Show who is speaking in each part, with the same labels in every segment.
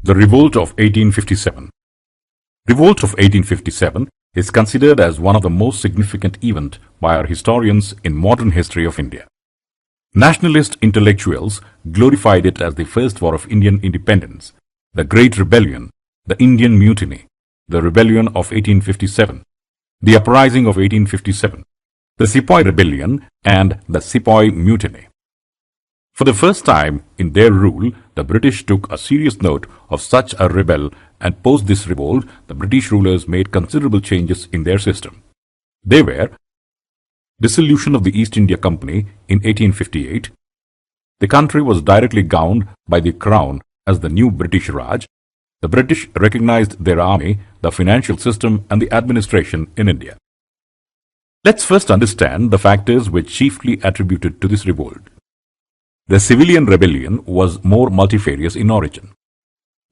Speaker 1: The Revolt of 1857. Revolt of 1857 is considered as one of the most significant events by our historians in modern history of India. Nationalist intellectuals glorified it as the first war of Indian independence, the Great Rebellion, the Indian Mutiny, the Rebellion of 1857, the Uprising of 1857, the Sepoy Rebellion, and the Sepoy Mutiny. For the first time in their rule, the British took a serious note of such a rebel, and post this revolt, the British rulers made considerable changes in their system. They were dissolution of the East India Company in 1858. The country was directly governed by the Crown as the new British Raj. The British recognized their army, the financial system, and the administration in India. Let's first understand the factors which chiefly attributed to this revolt. The civilian rebellion was more multifarious in origin.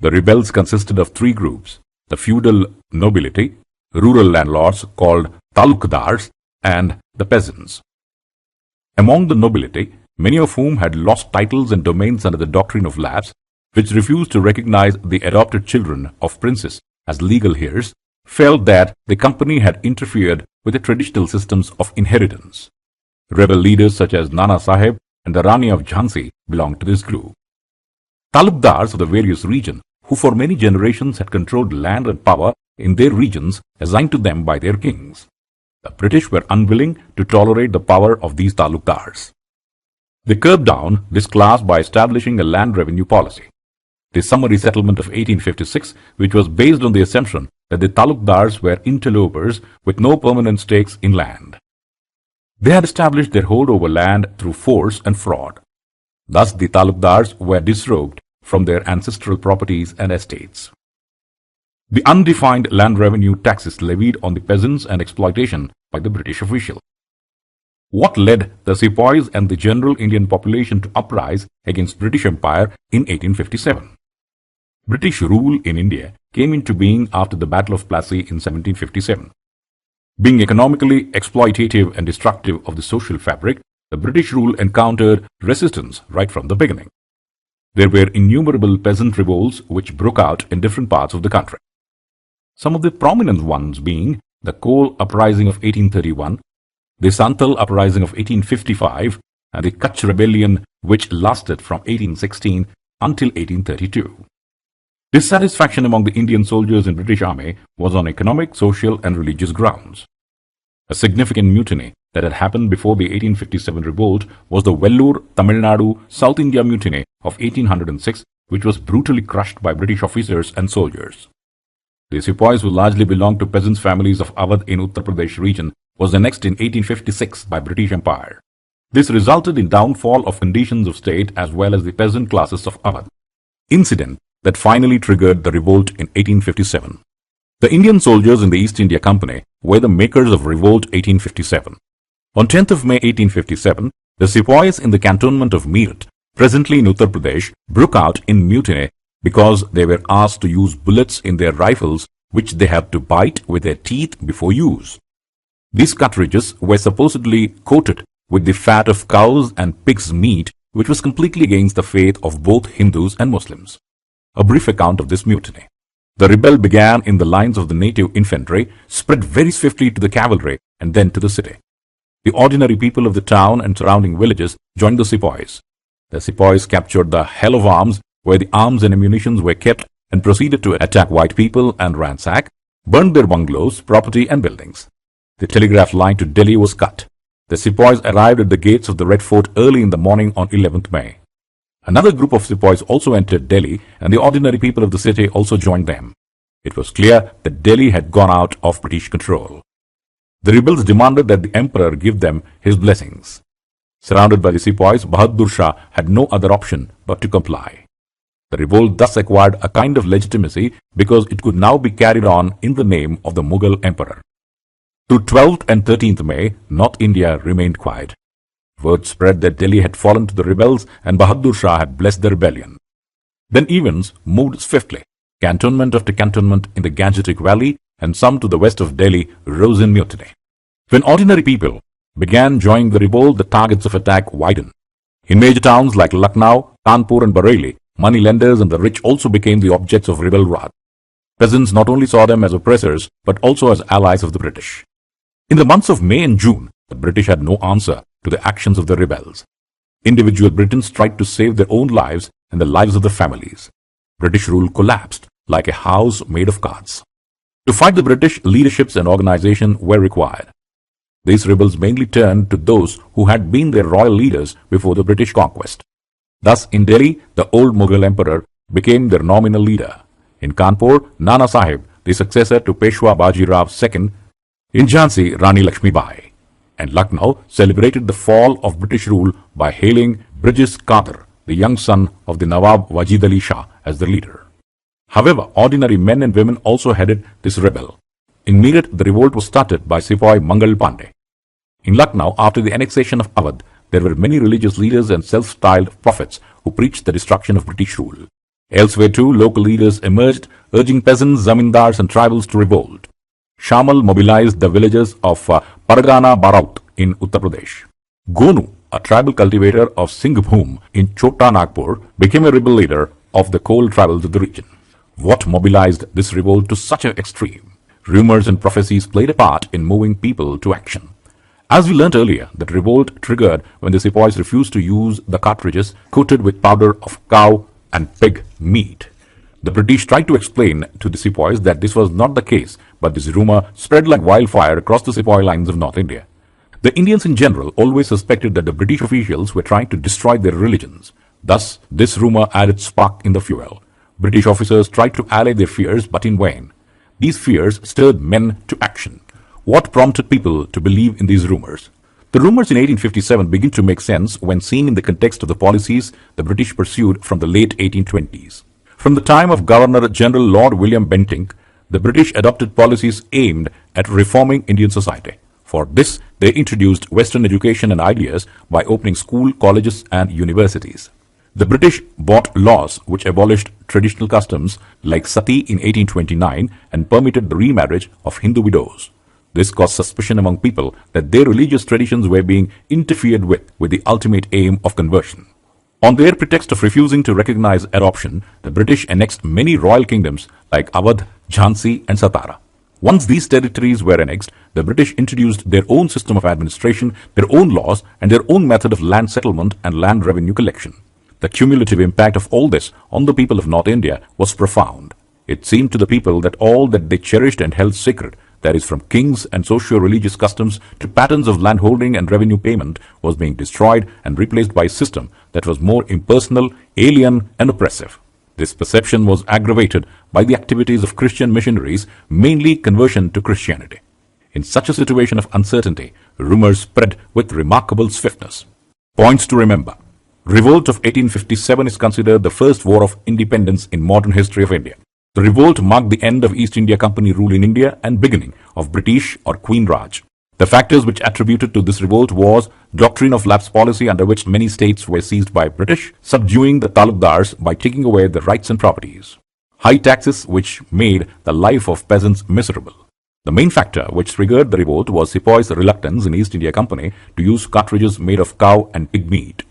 Speaker 1: The rebels consisted of three groups: the feudal nobility, rural landlords called talukdars, and the peasants. Among the nobility, many of whom had lost titles and domains under the doctrine of lapse, which refused to recognize the adopted children of princes as legal heirs, felt that the company had interfered with the traditional systems of inheritance. Rebel leaders such as Nana Sahib and the Rani of Jhansi belonged to this group. Talukdars of the various regions, who for many generations had controlled land and power in their regions assigned to them by their kings. The British were unwilling to tolerate the power of these talukdars. They curbed down this class by establishing a land revenue policy. The summary settlement of 1856, which was based on the assumption that the talukdars were interlopers with no permanent stakes in land. They had established their hold over land through force and fraud. Thus, the talukdars were disrobed from their ancestral properties and estates. The undefined land revenue taxes levied on the peasants and exploitation by the British official. What led the sepoys and the general Indian population to uprise against British Empire in 1857? British rule in India came into being after the Battle of Plassey in 1757. Being economically exploitative and destructive of the social fabric, the British rule encountered resistance right from the beginning. There were innumerable peasant revolts which broke out in different parts of the country. Some of the prominent ones being the Coal Uprising of 1831, the Santhal Uprising of 1855, and the Kutch Rebellion, which lasted from 1816 until 1832. Dissatisfaction among the Indian soldiers in British Army was on economic, social, and religious grounds. A significant mutiny that had happened before the 1857 revolt was the Vellore, Tamil Nadu, South India Mutiny of 1806, which was brutally crushed by British officers and soldiers. The sepoys, who largely belonged to peasants' families of Awadh in Uttar Pradesh region, was annexed in 1856 by British Empire. This resulted in downfall of conditions of state as well as the peasant classes of Awadh. Incident that finally triggered the revolt in 1857. The Indian soldiers in the East India Company were the makers of Revolt 1857. On 10th of May 1857, the sepoys in the cantonment of Meerut, presently in Uttar Pradesh, broke out in mutiny because they were asked to use bullets in their rifles which they had to bite with their teeth before use. These cartridges were supposedly coated with the fat of cows and pigs' meat, which was completely against the faith of both Hindus and Muslims. A brief account of this mutiny. The rebel began in the lines of the native infantry, spread very swiftly to the cavalry, and then to the city. The ordinary people of the town and surrounding villages joined the sepoys. The sepoys captured the hell of arms, where the arms and ammunitions were kept, and proceeded to attack white people and ransack, burned their bungalows, property, and buildings. The telegraph line to Delhi was cut. The sepoys arrived at the gates of the Red Fort early in the morning on 11th May. Another group of sepoys also entered Delhi, and the ordinary people of the city also joined them. It was clear that Delhi had gone out of British control. The rebels demanded that the emperor give them his blessings. Surrounded by the sepoys, Bahadur Shah had no other option but to comply. The revolt thus acquired a kind of legitimacy because it could now be carried on in the name of the Mughal emperor. Through 12th and 13th May, North India remained quiet. Word spread that Delhi had fallen to the rebels and Bahadur Shah had blessed the rebellion. Then events moved swiftly. Cantonment after cantonment in the Gangetic Valley and some to the west of Delhi rose in mutiny. When ordinary people began joining the revolt, the targets of attack widened. In major towns like Lucknow, Kanpur and Bareilly, Money lenders and the rich also became the objects of rebel wrath. Peasants not only saw them as oppressors, but also as allies of the British. In the months of May and June, the British had no answer to the actions of the rebels. Individual Britons tried to save their own lives and the lives of their families. British rule collapsed like a house made of cards. To fight the British, leaderships and organization were required. These rebels mainly turned to those who had been their royal leaders before the British conquest. Thus, in Delhi, the old Mughal emperor became their nominal leader. In Kanpur, Nana Sahib, the successor to Peshwa Baji Rao II. In Jhansi, Rani Lakshmi Bai. And Lucknow celebrated the fall of British rule by hailing British Qadr, the young son of the Nawab Wajid Ali Shah, as their leader. However, ordinary men and women also headed this rebel. In Meerut, the revolt was started by Sepoy Mangal Pandey. In Lucknow, after the annexation of Awadh, there were many religious leaders and self-styled prophets who preached the destruction of British rule. Elsewhere too, local leaders emerged, urging peasants, zamindars and tribals to revolt. Shamal mobilized the villages of Pargana Baraut in Uttar Pradesh. Gonu, a tribal cultivator of Singhbhum in Chota Nagpur, became a rebel leader of the Kol tribals of the region. What mobilized this revolt to such an extreme? Rumors and prophecies played a part in moving people to action. As we learnt earlier, that revolt triggered when the sepoys refused to use the cartridges coated with powder of cow and pig meat. The British tried to explain to the sepoys that this was not the case, but this rumor spread like wildfire across the sepoy lines of North India. The Indians in general always suspected that the British officials were trying to destroy their religions. Thus, this rumor added spark in the fuel. British officers tried to allay their fears, but in vain. These fears stirred men to action. What prompted people to believe in these rumors? The rumors in 1857 begin to make sense when seen in the context of the policies the British pursued from the late 1820s. From the time of Governor-General Lord William Bentinck, the British adopted policies aimed at reforming Indian society. For this, they introduced Western education and ideas by opening school, colleges and universities. The British brought laws which abolished traditional customs like sati in 1829 and permitted the remarriage of Hindu widows. This caused suspicion among people that their religious traditions were being interfered with the ultimate aim of conversion. On their pretext of refusing to recognize adoption, the British annexed many royal kingdoms like Awadh, Jhansi and Satara. Once these territories were annexed, the British introduced their own system of administration, their own laws and their own method of land settlement and land revenue collection. The cumulative impact of all this on the people of North India was profound. It seemed to the people that all that they cherished and held sacred, that is from kings and socio-religious customs to patterns of landholding and revenue payment, was being destroyed and replaced by a system that was more impersonal, alien and oppressive. This perception was aggravated by the activities of Christian missionaries, mainly conversion to Christianity. In such a situation of uncertainty, rumors spread with remarkable swiftness. Points to remember. Revolt of 1857 is considered the first war of independence in modern history of India. The revolt marked the end of East India Company rule in India and beginning of British or Queen Raj. The factors which attributed to this revolt was doctrine of lapse policy, under which many states were seized by British, subduing the talukdars by taking away their rights and properties. High taxes which made the life of peasants miserable. The main factor which triggered the revolt was sepoys' reluctance in East India Company to use cartridges made of cow and pig meat.